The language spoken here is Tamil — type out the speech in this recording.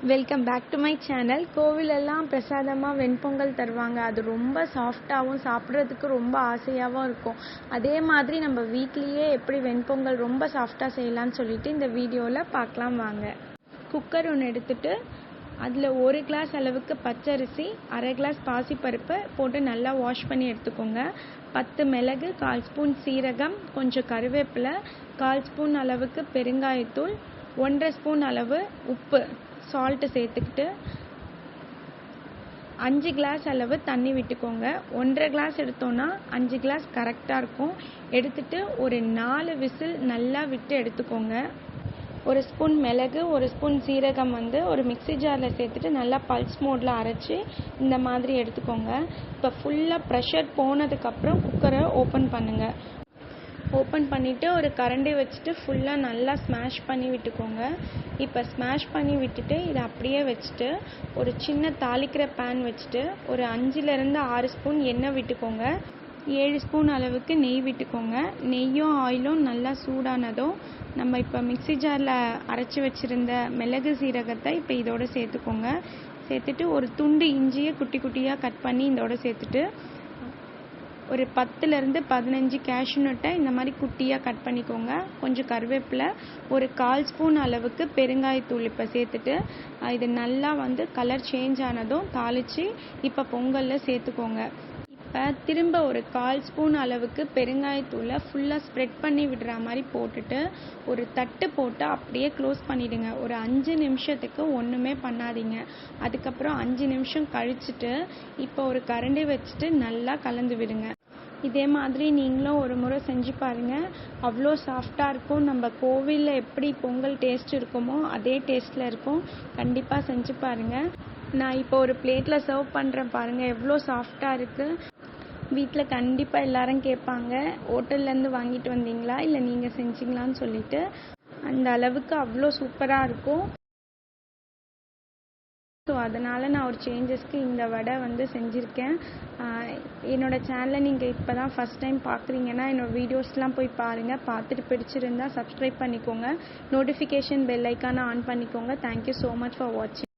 Welcome back to my channel. கோவிலெல்லாம் பிரசாதமாக வெண்பொங்கல் தருவாங்க. அது ரொம்ப சாஃப்டாகவும் சாப்பிட்றதுக்கு ரொம்ப ஆசையாகவும் இருக்கும். அதே மாதிரி நம்ம வீட்லேயே எப்படி வெண்பொங்கல் ரொம்ப சாஃப்டாக செய்யலான்னு சொல்லிட்டு இந்த வீடியோவில் பார்க்கலாம் வாங்க. குக்கர் ஒன்று எடுத்துகிட்டு அதில் 1 கிளாஸ் அளவுக்கு பச்சரிசி, 1/2 கிளாஸ் பாசிப்பருப்பு போட்டு நல்லா வாஷ் பண்ணி எடுத்துக்கோங்க. 10 மிளகு, 1/4 ஸ்பூன் சீரகம், கொஞ்சம் கருவேப்பிலை, 1/4 ஸ்பூன் அளவுக்கு பெருங்காயத்தூள், 1/2 ஸ்பூன் அளவு உப்பு, சால்ட்டு சேர்த்துக்கிட்டு 5 கிளாஸ் அளவு தண்ணி விட்டுக்கோங்க. 1/2 கிளாஸ் எடுத்தோன்னா 5 கிளாஸ் கரெக்டாக இருக்கும். எடுத்துகிட்டு ஒரு 4 விசில் நல்லா விட்டு எடுத்துக்கோங்க. 1 ஸ்பூன் மிளகு, 1 ஸ்பூன் சீரகம் ஒரு மிக்ஸி ஜாரில் சேர்த்துட்டு நல்லா பல்ஸ் மோடில் அரைச்சி இந்த மாதிரி எடுத்துக்கோங்க. இப்போ ஃபுல்லாக ப்ரெஷர் போனதுக்கப்புறம் குக்கரை ஓப்பன் பண்ணுங்கள். ஓப்பன் பண்ணிவிட்டு ஒரு கரண்டி வச்சுட்டு ஃபுல்லாக நல்லா ஸ்மாஷ் பண்ணி விட்டுக்கோங்க. இப்போ ஸ்மாஷ் பண்ணி விட்டுட்டு இதை அப்படியே வச்சுட்டு ஒரு சின்ன தாளிக்கிற பேன் வச்சுட்டு ஒரு 5லேருந்து 6 ஸ்பூன் எண்ணெய் விட்டுக்கோங்க. 7 ஸ்பூன் அளவுக்கு நெய் விட்டுக்கோங்க. நெய்யும் ஆயிலும் நல்லா சூடானதும் நம்ம இப்போ மிக்ஸி ஜாரில் அரைச்சி வச்சுருந்த மிளகு சீரகத்தை இப்போ இதோடு சேர்த்துக்கோங்க. சேர்த்துட்டு ஒரு துண்டு இஞ்சியை குட்டி குட்டியாக கட் பண்ணி இதோடு சேர்த்துட்டு ஒரு 10லேருந்து 15 கேஷ்யூ நட்டை இந்த மாதிரி குட்டியாக கட் பண்ணிக்கோங்க. கொஞ்சம் கருவேப்பிலை, ஒரு 1/4 ஸ்பூன் அளவுக்கு பெருங்காயத்தூள் இப்போ சேர்த்துட்டு இது நல்லா கலர் சேஞ்ச் ஆனதும் தாளித்து இப்போ பொங்கலில் சேர்த்துக்கோங்க. இப்போ திரும்ப ஒரு 1/4 ஸ்பூன் அளவுக்கு பெருங்காயத்தூளை ஃபுல்லாக ஸ்ப்ரெட் பண்ணி விடுற மாதிரி போட்டுட்டு ஒரு தட்டு போட்டு அப்படியே க்ளோஸ் பண்ணிவிடுங்க. ஒரு 5 நிமிஷத்துக்கு ஒன்றுமே பண்ணாதீங்க. அதுக்கப்புறம் 5 நிமிஷம் கழிச்சுட்டு இப்போ ஒரு கரண்டி வச்சுட்டு நல்லா கலந்து விடுங்க. இதே மாதிரி நீங்களும் ஒரு முறை செஞ்சு பாருங்கள். அவ்வளோ சாஃப்டாக இருக்கும். நம்ம கோவிலில் எப்படி பொங்கல் டேஸ்ட் இருக்குமோ அதே டேஸ்ட்டில் இருக்கும். கண்டிப்பாக செஞ்சு பாருங்கள். நான் இப்போ ஒரு பிளேட்டில் சர்வ் பண்ணுறேன் பாருங்கள், எவ்வளோ சாஃப்டாக இருக்குது. வீட்டில் கண்டிப்பாக எல்லாரும் கேட்பாங்க, ஹோட்டல்லேருந்து வாங்கிட்டு வந்தீங்களா இல்லை நீங்கள் செஞ்சீங்களான்னு சொல்லிட்டு. அந்த அளவுக்கு அவ்வளோ சூப்பராக இருக்கும். ஸோ அதனால் நான் ஒரு சேஞ்சஸ்க்கு இந்த வடை செஞ்சுருக்கேன். என்னோடய சேனலை நீங்கள் இப்போ தான் ஃபஸ்ட் டைம் பார்க்குறீங்கன்னா என்னோடய வீடியோஸ்லாம் போய் பாருங்கள். பார்த்துட்டு பிடிச்சிருந்தால் சப்ஸ்கிரைப் பண்ணிக்கோங்க. நோட்டிஃபிகேஷன் பெல் ஐக்கானை ஆன் பண்ணிக்கோங்க. தேங்க்யூ ஸோ மச் ஃபார் வாட்சிங்.